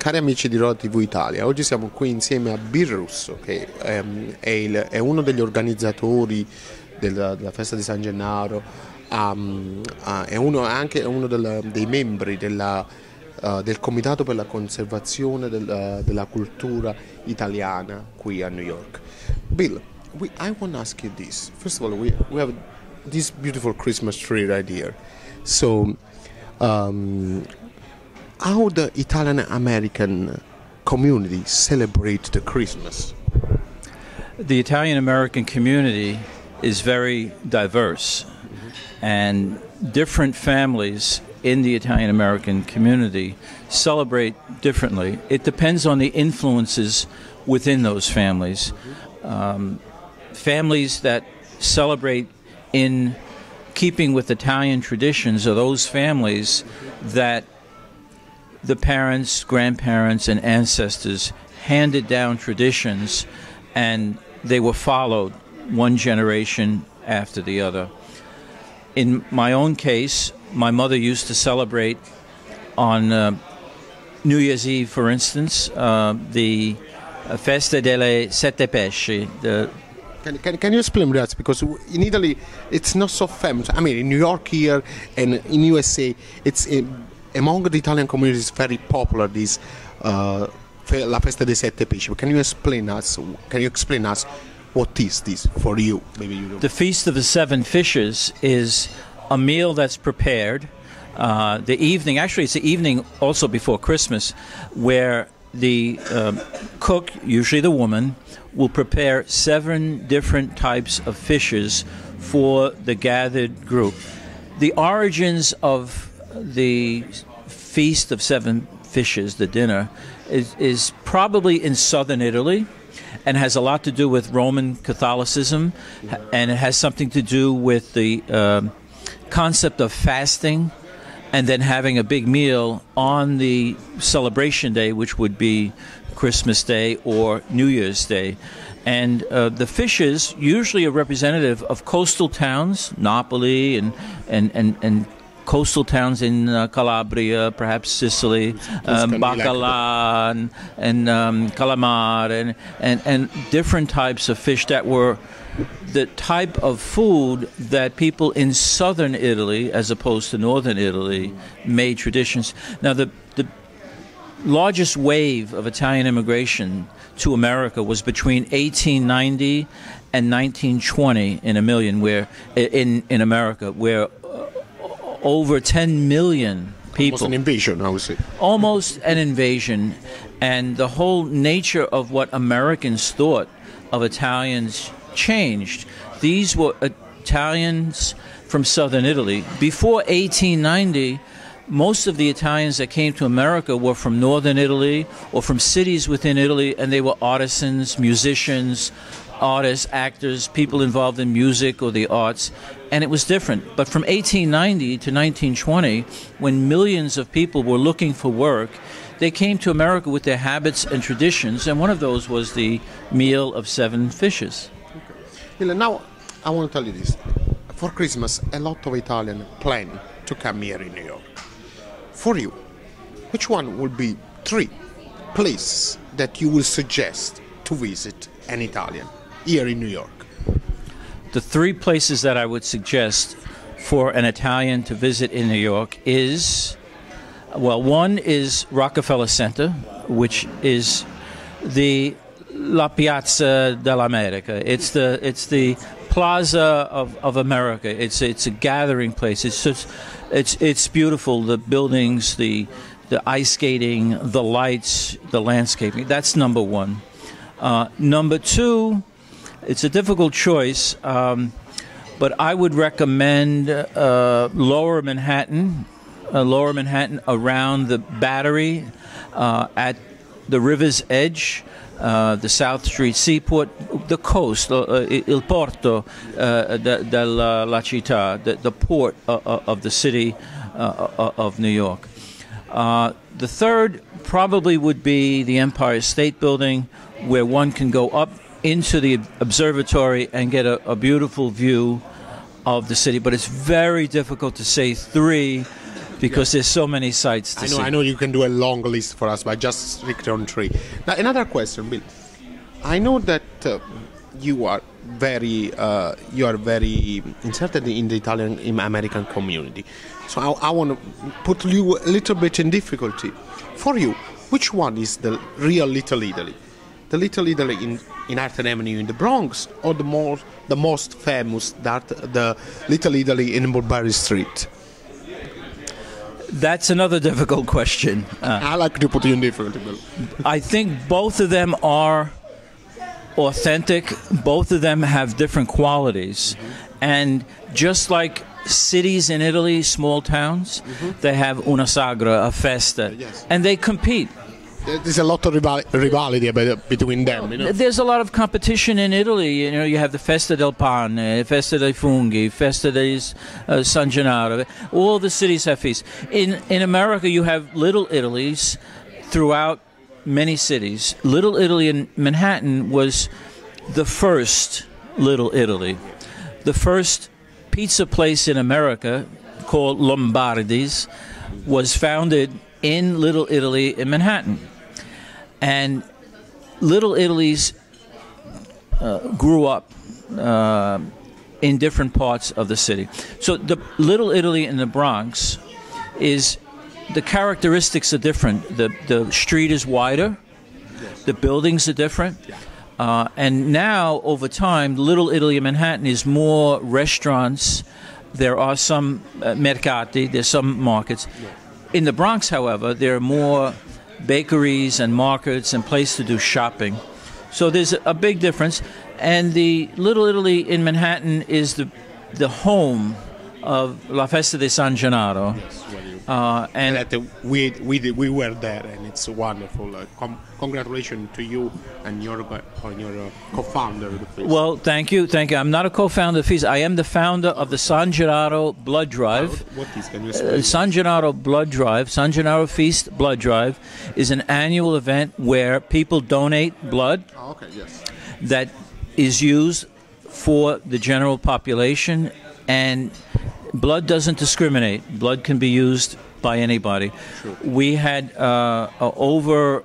Cari amici di Road TV Italia, oggi siamo qui insieme a Bill Russo, che è uno degli organizzatori della Festa di San Gennaro, è anche uno dei membri del comitato per la conservazione della cultura italiana qui a New York. Bill, I want to ask you this. First of all, we have this beautiful Christmas tree right here. So, how the Italian-American community celebrate the Christmas? The Italian-American community is very diverse, and different families in the Italian-American community celebrate differently. It depends on the influences within those families. Families that celebrate in keeping with Italian traditions are those families that the parents, grandparents, and ancestors handed down traditions, and they were followed one generation after the other. In my own case, my mother used to celebrate on New Year's Eve, for instance, the Festa delle sette pesci. Can you explain that? Because in Italy, it's not so famous. I mean, in New York here and in USA, it's among the Italian communities very popular. This la Festa dei sette pesci. But can you explain us? Can you explain us what is this for you? Maybe you don't. The Feast of the Seven Fishes is a meal that's prepared the evening. Actually, it's the evening also before Christmas, where the cook, usually the woman, will prepare 7 different types of fishes for the gathered group. The origins of the Feast of Seven Fishes, the dinner, is probably in southern Italy and has a lot to do with Roman Catholicism, and it has something to do with the concept of fasting and then having a big meal on the celebration day, which would be Christmas Day or New Year's Day. And the fishes usually are representative of coastal towns, Napoli and coastal towns in Calabria, perhaps Sicily, bacala and calamar, and different types of fish that were the type of food that people in southern Italy, as opposed to northern Italy, made traditions. Now, the largest wave of Italian immigration to America was between 1890 and 1920 in America, where over 10 million people. Almost an invasion, I would say. Almost an invasion. And the whole nature of what Americans thought of Italians changed. These were Italians from southern Italy. Before 1890, most of the Italians that came to America were from northern Italy or from cities within Italy, and they were artisans, musicians, artists, actors, people involved in music or the arts, and it was different. But from 1890 to 1920, when millions of people were looking for work, they came to America with their habits and traditions, and one of those was the meal of 7 fishes. Okay. Now, I want to tell you this. For Christmas, a lot of Italians plan to come here in New York. For you, which one would be 3 places that you will suggest to visit an Italian here in New York? The 3 places that I would suggest for an Italian to visit in New York is, well, one is Rockefeller Center, which is la Piazza dell'America. It's the Plaza of America. It's a gathering place. It's beautiful. The buildings, the ice skating, the lights, the landscaping. That's number 1. Number 2, it's a difficult choice, but I would recommend Lower Manhattan around the Battery, at the river's edge, the South Street Seaport, the coast, il porto della città, the port of the city of New York. The third probably would be the Empire State Building, where one can go up into the observatory and get a beautiful view of the city. But it's very difficult to say 3 because there's so many sites to see. I know you can do a long list for us, but just strictly on three. Now, another question, Bill. I know that you are very inserted in the Italian-American community. So I want to put you a little bit in difficulty. For you, which one is the real Little Italy? The Little Italy in Arthur Avenue in the Bronx, or the most famous, the Little Italy in Mulberry Street? That's another difficult question. I like to put you in difficulty, Bill. I think both of them are authentic. Both of them have different qualities. And just like cities in Italy, small towns, they have una sagra, a festa, and they compete. There's a lot of rivalry between them. You know? There's a lot of competition in Italy. You know, you have the Festa del Pane, Festa dei Funghi, Festa di San Gennaro. All the cities have feasts. In America, you have Little Italies throughout many cities. Little Italy in Manhattan was the first Little Italy. The first pizza place in America, called Lombardi's, was founded in Little Italy in Manhattan. And Little Italies grew up in different parts of the city. So the Little Italy in the Bronx is, the characteristics are different. The street is wider, the buildings are different, and now over time, Little Italy in Manhattan is more restaurants. There are some mercati, there's some markets. In the Bronx, however, there are more bakeries and markets and places to do shopping. So there's a big difference. And the Little Italy in Manhattan is the home of La Festa di San Gennaro. And we were there, and it's wonderful. Congratulations to you and your co-founder of the feast. Well, thank you. I'm not a co-founder of the feast. I am the founder of the San Gennaro Blood Drive. What is? Can you explain? San Gennaro Blood Drive, San Gennaro Feast Blood Drive, is an annual event where people donate blood. Oh, okay. Yes. That is used for the general population, and blood doesn't discriminate. Blood can be used by anybody. Sure. We had over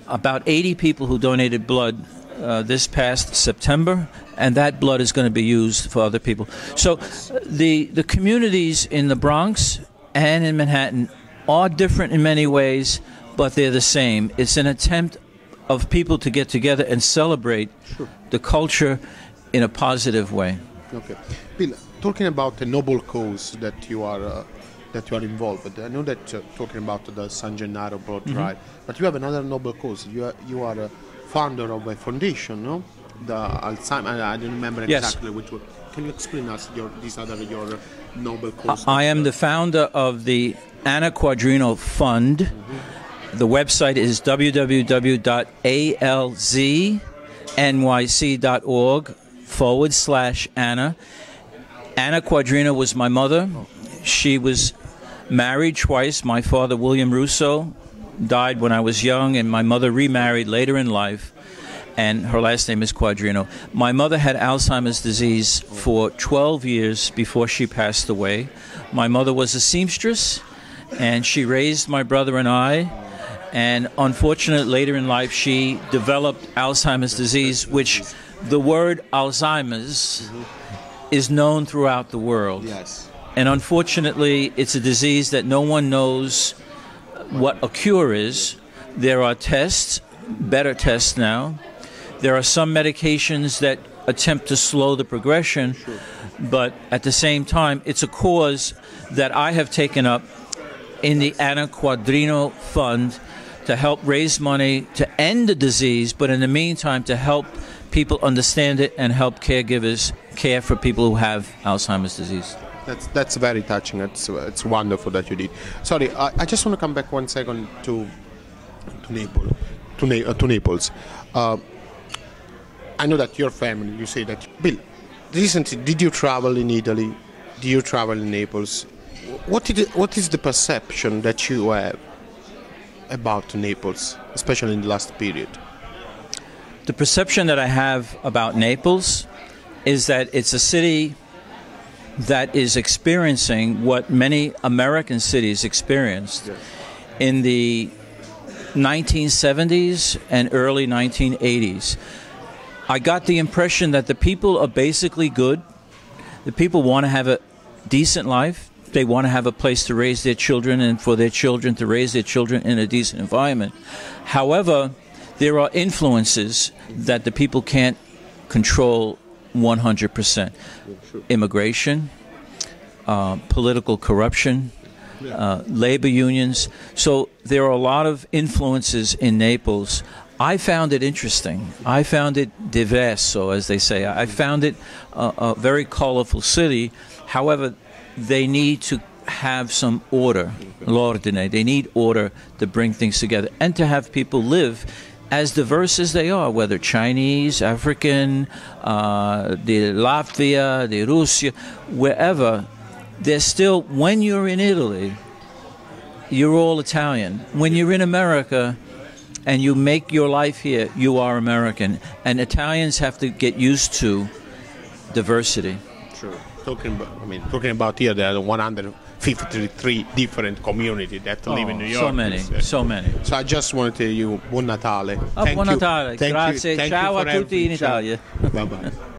about 80 people who donated blood this past September, and that blood is going to be used for other people. So the communities in the Bronx and in Manhattan are different in many ways, but they're the same. It's an attempt of people to get together and celebrate the culture in a positive way. Okay. Bill, talking about the noble cause that you are involved with, I know that talking about the San Gennaro Blood Ride, but you have another noble cause. You are a founder of a foundation, no? The Alzheimer. I don't remember exactly which one. Can you explain us your noble cause? I am the founder of the Anna Quadrino Fund. The website is www.alznyc.org/Anna. Anna Quadrino was my mother. She was married twice. My father, William Russo, died when I was young, and my mother remarried later in life, and her last name is Quadrino. My mother had Alzheimer's disease for 12 years before she passed away. My mother was a seamstress, and she raised my brother and I, and unfortunately later in life she developed Alzheimer's disease, which the word Alzheimer's is known throughout the world. Yes. And unfortunately, it's a disease that no one knows what a cure is. There are tests, better tests now. There are some medications that attempt to slow the progression, but at the same time, it's a cause that I have taken up in the Anna Quadrino Fund to help raise money to end the disease, but in the meantime, to help people understand it and help caregivers care for people who have Alzheimer's disease. That's very touching. It's wonderful that you did. Sorry, I just want to come back 1 second to Naples. I know that your family. You say that, Bill. Recently, did you travel in Italy? Do you travel in Naples? What is the perception that you have about Naples, especially in the last period? The perception that I have about Naples is that it's a city that is experiencing what many American cities experienced in the 1970s and early 1980s. I got the impression that the people are basically good. The people want to have a decent life. They want to have a place to raise their children and for their children to raise their children in a decent environment. However, there are influences that the people can't control 100%. Immigration, political corruption, labor unions. So there are a lot of influences in Naples. I found it interesting. I found it diverso, as they say. I found it a very colorful city. However, they need to have some order, l'ordine. They need order to bring things together and to have people live as diverse as they are, whether Chinese, African, the Latvia, the Russia, wherever. They're still, when you're in Italy, you're all Italian. When you're in America and you make your life here, you are American. And Italians have to get used to diversity. Sure. Talking about here, there are 153 different communities that live in New York. So many. So I just want to tell you, buon Natale. Buon Natale, grazie. Ciao a tutti in Italia. Bye bye.